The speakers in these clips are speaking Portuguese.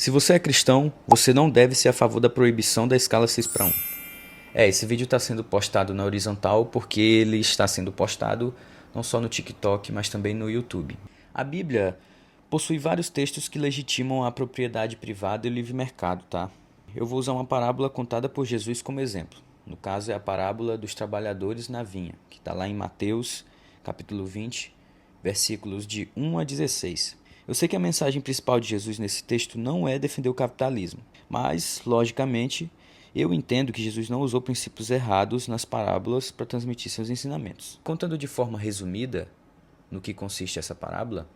Se você é cristão, você não deve ser a favor da proibição da escala 6:1. Esse vídeo está sendo postado na horizontal porque ele está sendo postado não só no TikTok, mas também no YouTube. A Bíblia possui vários textos que legitimam a propriedade privada e o livre mercado, tá? Eu vou usar uma parábola contada por Jesus como exemplo. No caso é a parábola dos trabalhadores na vinha, que está lá em Mateus, capítulo 20, versículos de 1 a 16. Eu sei que a mensagem principal de Jesus nesse texto não é defender o capitalismo, mas, logicamente, eu entendo que Jesus não usou princípios errados nas parábolas para transmitir seus ensinamentos. Contando de forma resumida no que consiste essa parábola,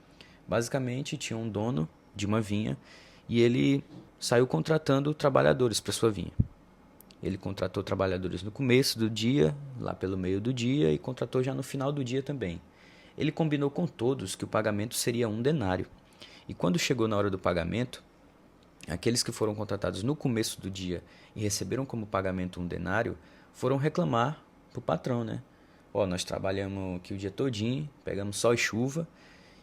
basicamente tinha um dono de uma vinha e ele saiu contratando trabalhadores para sua vinha. Ele contratou trabalhadores no começo do dia, lá pelo meio do dia, e contratou já no final do dia também. Ele combinou com todos que o pagamento seria 1 denário. E quando chegou na hora do pagamento, aqueles que foram contratados no começo do dia e receberam como pagamento 1 denário, foram reclamar para o patrão, né? Nós trabalhamos aqui o dia todinho, pegamos sol e chuva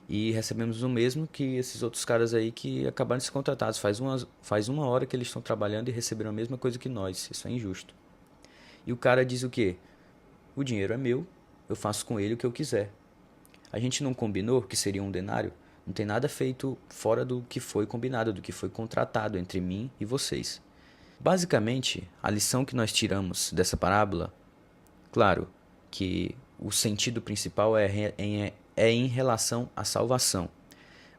e recebemos o mesmo que esses outros caras aí que acabaram de ser contratados. Faz uma hora que eles estão trabalhando e receberam a mesma coisa que nós. Isso é injusto. E o cara diz o quê? O dinheiro é meu, eu faço com ele o que eu quiser. A gente não combinou que seria 1 denário? Não tem nada feito fora do que foi combinado, do que foi contratado entre mim e vocês. Basicamente, a lição que nós tiramos dessa parábola, claro que o sentido principal é em relação à salvação.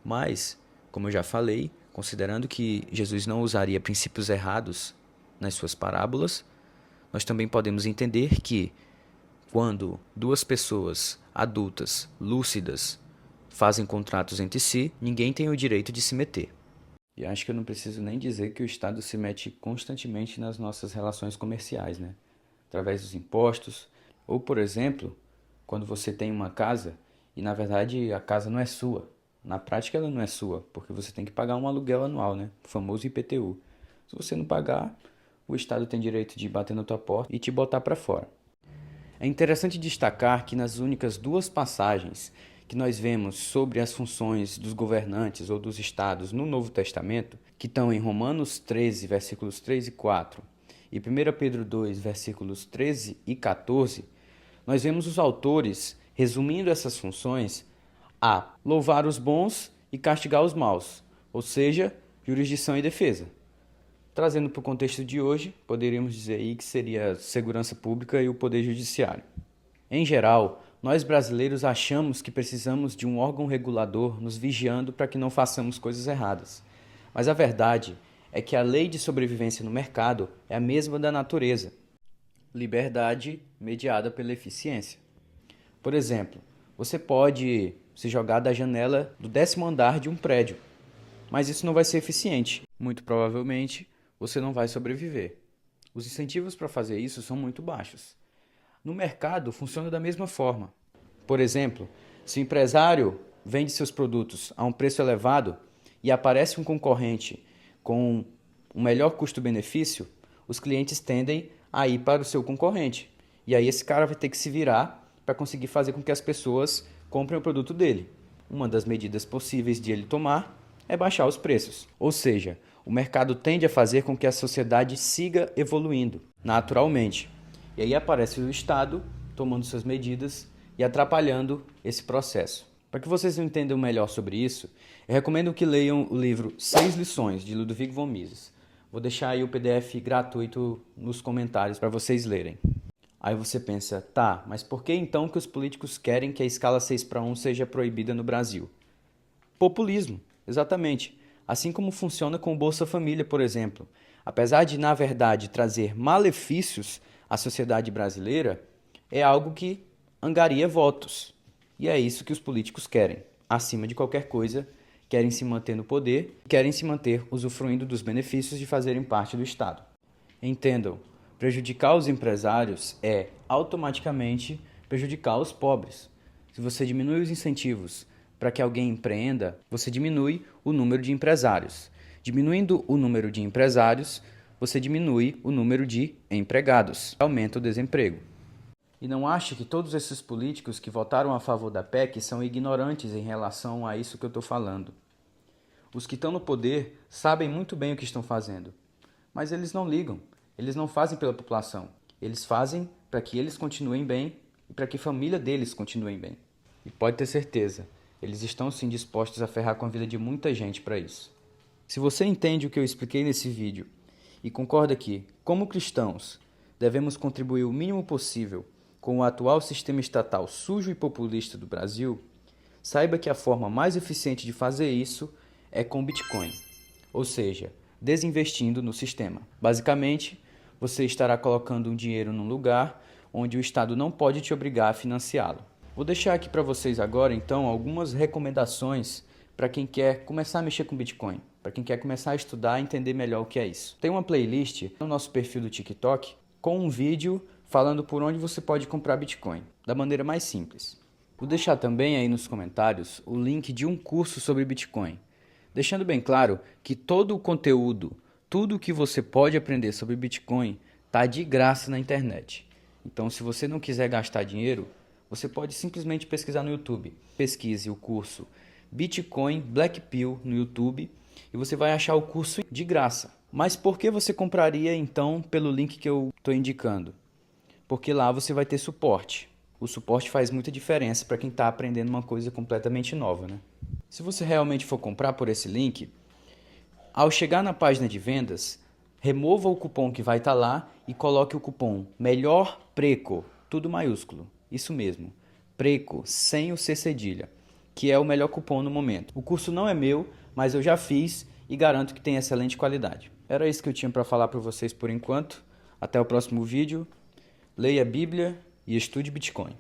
Mas, como eu já falei, considerando que Jesus não usaria princípios errados nas suas parábolas, nós também podemos entender que quando duas pessoas adultas, lúcidas, fazem contratos entre si, ninguém tem o direito de se meter. E acho que eu não preciso nem dizer que o Estado se mete constantemente nas nossas relações comerciais, né? Através dos impostos. Ou, por exemplo, quando você tem uma casa e, na verdade, a casa não é sua. Na prática, ela não é sua, porque você tem que pagar um aluguel anual, né? O famoso IPTU. Se você não pagar, o Estado tem direito de bater na tua porta e te botar para fora. É interessante destacar que nas únicas duas passagens que nós vemos sobre as funções dos governantes ou dos estados no Novo Testamento, que estão em Romanos 13, versículos 3 e 4, e 1 Pedro 2, versículos 13 e 14, nós vemos os autores resumindo essas funções a louvar os bons e castigar os maus, ou seja, jurisdição e defesa. Trazendo para o contexto de hoje, poderíamos dizer aí que seria a segurança pública e o poder judiciário. Em geral, nós brasileiros achamos que precisamos de um órgão regulador nos vigiando para que não façamos coisas erradas. Mas a verdade é que a lei de sobrevivência no mercado é a mesma da natureza. Liberdade mediada pela eficiência. Por exemplo, você pode se jogar da janela do 10º andar de um prédio, mas isso não vai ser eficiente. Muito provavelmente, você não vai sobreviver. Os incentivos para fazer isso são muito baixos. No mercado, funciona da mesma forma. Por exemplo, se o empresário vende seus produtos a um preço elevado e aparece um concorrente com um melhor custo-benefício, os clientes tendem a ir para o seu concorrente. E aí esse cara vai ter que se virar para conseguir fazer com que as pessoas comprem o produto dele. Uma das medidas possíveis de ele tomar é baixar os preços. Ou seja, o mercado tende a fazer com que a sociedade siga evoluindo naturalmente. E aí aparece o Estado tomando suas medidas e atrapalhando esse processo. Para que vocês entendam melhor sobre isso, eu recomendo que leiam o livro 6 Lições, de Ludwig von Mises. Vou deixar aí o PDF gratuito nos comentários para vocês lerem. Aí você pensa, tá, mas por que então que os políticos querem que a escala 6:1 seja proibida no Brasil? Populismo, exatamente. Assim como funciona com o Bolsa Família, por exemplo. Apesar de, na verdade, trazer malefícios à sociedade brasileira, é algo que angaria votos. E é isso que os políticos querem. Acima de qualquer coisa, querem se manter no poder, querem se manter usufruindo dos benefícios de fazerem parte do Estado. Entendam, prejudicar os empresários é automaticamente prejudicar os pobres. Se você diminui os incentivos para que alguém empreenda, você diminui o número de empresários. Diminuindo o número de empresários, você diminui o número de empregados. Aumenta o desemprego. E não ache que todos esses políticos que votaram a favor da PEC são ignorantes em relação a isso que eu estou falando. Os que estão no poder sabem muito bem o que estão fazendo, mas eles não ligam, eles não fazem pela população, eles fazem para que eles continuem bem e para que a família deles continuem bem. E pode ter certeza, eles estão sim dispostos a ferrar com a vida de muita gente para isso. Se você entende o que eu expliquei nesse vídeo e concorda que, como cristãos, devemos contribuir o mínimo possível com o atual sistema estatal sujo e populista do Brasil, saiba que a forma mais eficiente de fazer isso é com Bitcoin, ou seja, desinvestindo no sistema. Basicamente, você estará colocando um dinheiro num lugar onde o Estado não pode te obrigar a financiá-lo. Vou deixar aqui para vocês agora, então, algumas recomendações para quem quer começar a mexer com Bitcoin, para quem quer começar a estudar e entender melhor o que é isso. Tem uma playlist no nosso perfil do TikTok com um vídeo falando por onde você pode comprar Bitcoin, da maneira mais simples. Vou deixar também aí nos comentários o link de um curso sobre Bitcoin, deixando bem claro que todo o conteúdo, tudo o que você pode aprender sobre Bitcoin está de graça na internet. Então, se você não quiser gastar dinheiro, você pode simplesmente pesquisar no YouTube. Pesquise o curso Bitcoin Black Pill no YouTube e você vai achar o curso de graça. Mas por que você compraria então pelo link que eu estou indicando? Porque lá você vai ter suporte. O suporte faz muita diferença para quem está aprendendo uma coisa completamente nova, né? Se você realmente for comprar por esse link, ao chegar na página de vendas, remova o cupom que vai estar lá e coloque o cupom Melhor Preco, tudo maiúsculo. Isso mesmo, Preco, sem o C cedilha, que é o melhor cupom no momento. O curso não é meu, mas eu já fiz e garanto que tem excelente qualidade. Era isso que eu tinha para falar para vocês por enquanto. Até o próximo vídeo. Leia a Bíblia e estude Bitcoin.